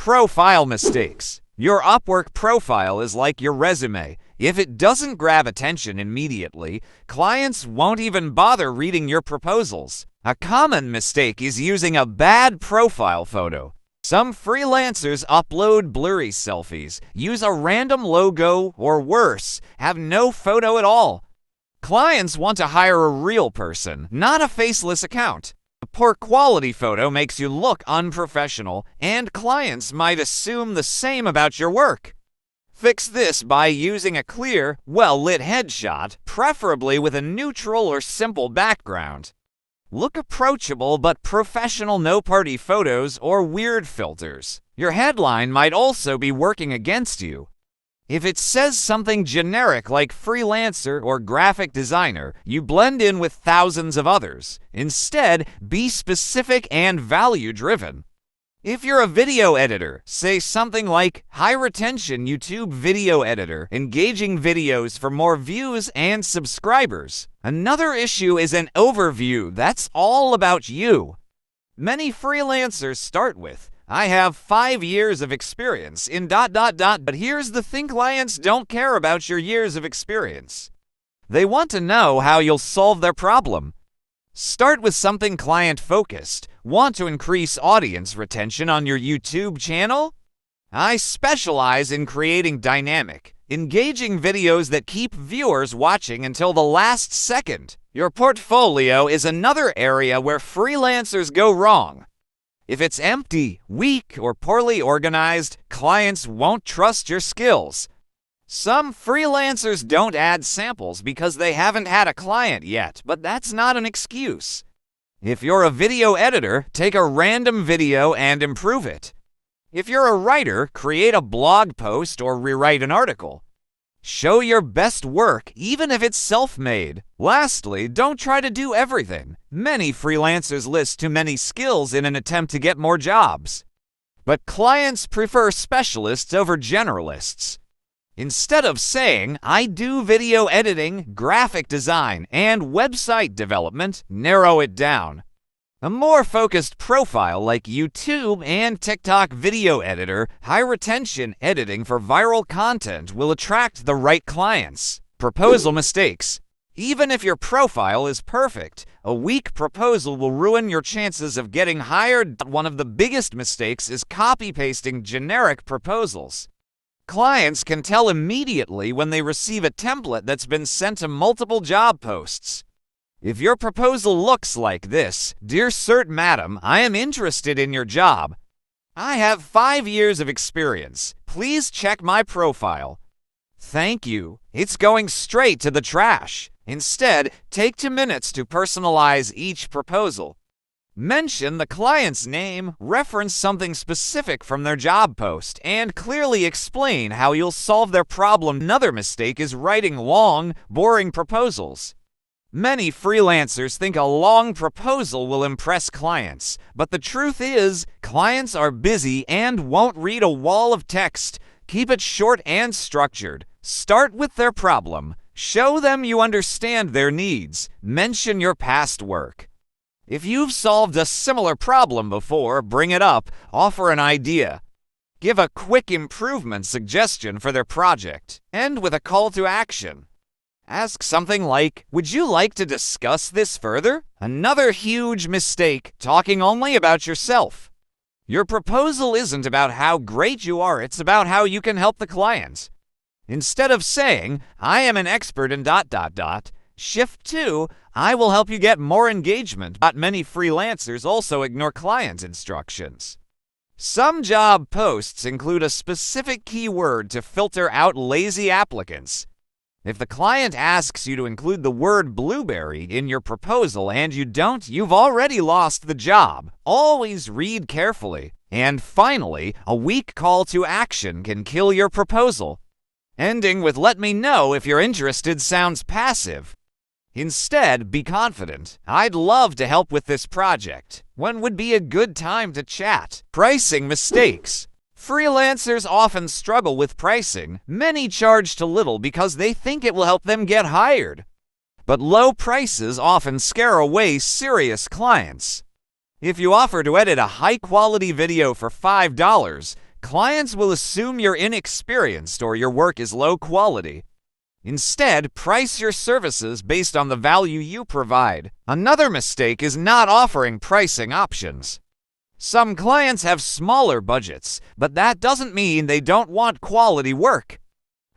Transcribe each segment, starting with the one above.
Profile mistakes. Your Upwork profile is like your resume. If it doesn't grab attention immediately, clients won't even bother reading your proposals. A common mistake is using a bad profile photo. Some freelancers upload blurry selfies, use a random logo, or worse, have no photo at all. Clients want to hire a real person, not a faceless account. A poor quality photo makes you look unprofessional, and clients might assume the same about your work. Fix this by using a clear, well-lit headshot, preferably with a neutral or simple background. Look approachable but professional no-party photos or weird filters. Your headline might also be working against you. If it says something generic like freelancer or graphic designer, you blend in with thousands of others. Instead, be specific and value-driven. If you're a video editor, say something like high-retention YouTube video editor, engaging videos for more views and subscribers. Another issue is an overview that's all about you. Many freelancers start with, I have 5 years of experience in ... But here's the thing, clients don't care about your years of experience. They want to know how you'll solve their problem. Start with something client-focused. Want to increase audience retention on your YouTube channel? I specialize in creating dynamic, engaging videos that keep viewers watching until the last second. Your portfolio is another area where freelancers go wrong. If it's empty, weak, or poorly organized, clients won't trust your skills. Some freelancers don't add samples because they haven't had a client yet, but that's not an excuse. If you're a video editor, take a random video and improve it. If you're a writer, create a blog post or rewrite an article. Show your best work, even if it's self-made. Lastly, don't try to do everything. Many freelancers list too many skills in an attempt to get more jobs. But clients prefer specialists over generalists. Instead of saying, I do video editing, graphic design, and website development, narrow it down. A more focused profile like YouTube and TikTok video editor, high-retention editing for viral content will attract the right clients. Proposal mistakes. Even if your profile is perfect, a weak proposal will ruin your chances of getting hired. One of the biggest mistakes is copy-pasting generic proposals. Clients can tell immediately when they receive a template that's been sent to multiple job posts. If your proposal looks like this, Dear Cert Madam, I am interested in your job. I have 5 years of experience. Please check my profile. Thank you. It's going straight to the trash. Instead, take 2 minutes to personalize each proposal. Mention the client's name, reference something specific from their job post, and clearly explain how you'll solve their problem. Another mistake is writing long, boring proposals. Many freelancers think a long proposal will impress clients, but the truth is, clients are busy and won't read a wall of text. Keep it short and structured. Start with their problem. Show them you understand their needs. Mention your past work. If you've solved a similar problem before, bring it up. Offer an idea. Give a quick improvement suggestion for their project. End with a call to action. Ask something like, would you like to discuss this further? Another huge mistake, talking only about yourself. Your proposal isn't about how great you are, it's about how you can help the client. Instead of saying, I am an expert in ... shift to, I will help you get more engagement. Many freelancers also ignore client instructions. Some job posts include a specific keyword to filter out lazy applicants. If the client asks you to include the word blueberry in your proposal and you don't, you've already lost the job. Always read carefully. And finally, a weak call to action can kill your proposal. Ending with let me know if you're interested sounds passive. Instead, be confident. I'd love to help with this project. When would be a good time to chat? Pricing mistakes. Freelancers often struggle with pricing. Many charge too little because they think it will help them get hired. But low prices often scare away serious clients. If you offer to edit a high-quality video for $5, Clients will assume you're inexperienced or your work is low quality. Instead, price your services based on the value you provide. Another mistake is not offering pricing options. Some clients have smaller budgets, but that doesn't mean they don't want quality work.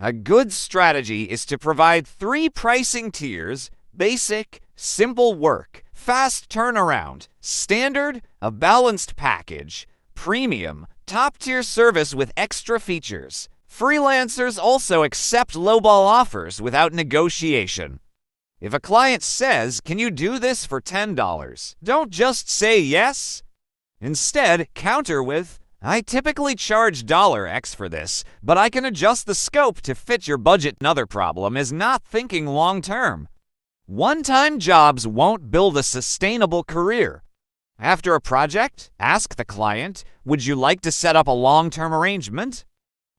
A good strategy is to provide 3 pricing tiers: basic, simple work, fast turnaround, standard, a balanced package, premium, top-tier service with extra features. Freelancers also accept lowball offers without negotiation. If a client says, "Can you do this for $10?" don't just say yes. Instead, counter with, "I typically charge $X for this, but I can adjust the scope to fit your budget." Another problem is not thinking long-term. One-time jobs won't build a sustainable career. After a project, ask the client, "Would you like to set up a long-term arrangement?"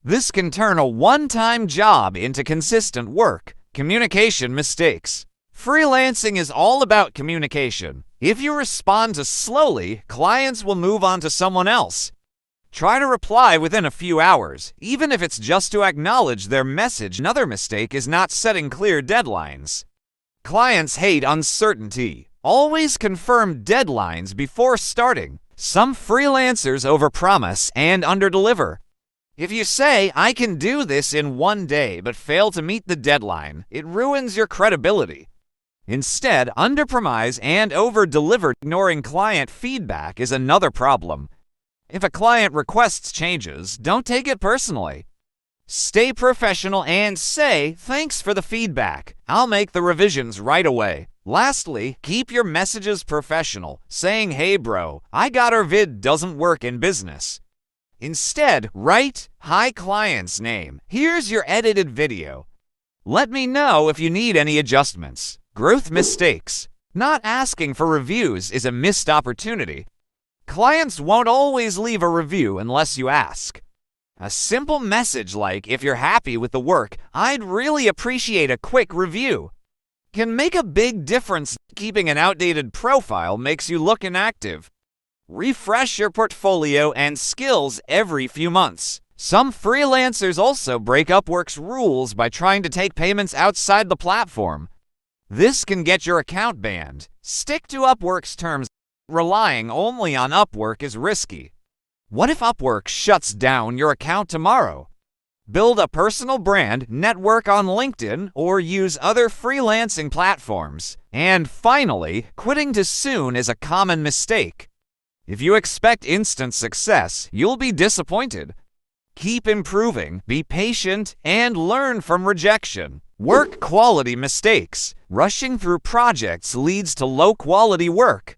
This can turn a one-time job into consistent work. Communication mistakes. Freelancing is all about communication. If you respond too slowly, clients will move on to someone else. Try to reply within a few hours, even if it's just to acknowledge their message. Another mistake is not setting clear deadlines. Clients hate uncertainty. Always confirm deadlines before starting. Some freelancers overpromise and underdeliver. If you say, "I can do this in 1 day," but fail to meet the deadline, it ruins your credibility. Instead, underpromise and overdeliver. Ignoring client feedback is another problem. If a client requests changes, don't take it personally. Stay professional and say, "Thanks for the feedback. I'll make the revisions right away." Lastly, keep your messages professional, saying, "Hey bro, I got our vid doesn't work in business." Instead, write, "Hi client's name. Here's your edited video. Let me know if you need any adjustments." Growth mistakes. Not asking for reviews is a missed opportunity. Clients won't always leave a review unless you ask. A simple message like, "If you're happy with the work, I'd really appreciate a quick review," can make a big difference. Keeping an outdated profile makes you look inactive. Refresh your portfolio and skills every few months. Some freelancers also break Upwork's rules by trying to take payments outside the platform. This can get your account banned. Stick to Upwork's terms. Relying only on Upwork is risky. What if Upwork shuts down your account tomorrow? Build a personal brand, network on LinkedIn, or use other freelancing platforms. And finally, quitting too soon is a common mistake. If you expect instant success, you'll be disappointed. Keep improving, be patient, and learn from rejection. Work quality mistakes. Rushing through projects leads to low-quality work.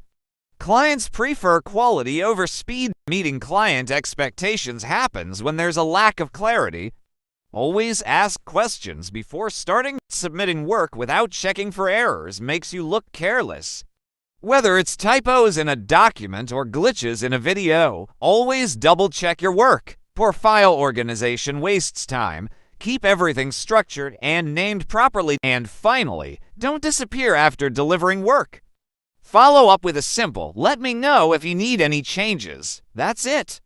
Clients prefer quality over speed. Meeting client expectations happens when there's a lack of clarity. Always ask questions before starting. Submitting work without checking for errors makes you look careless. Whether it's typos in a document or glitches in a video, always double-check your work. Poor file organization wastes time. Keep everything structured and named properly. And finally, don't disappear after delivering work. Follow up with a simple, "Let me know if you need any changes." That's it.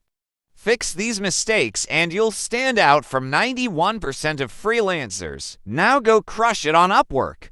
Fix these mistakes and you'll stand out from 91% of freelancers. Now go crush it on Upwork.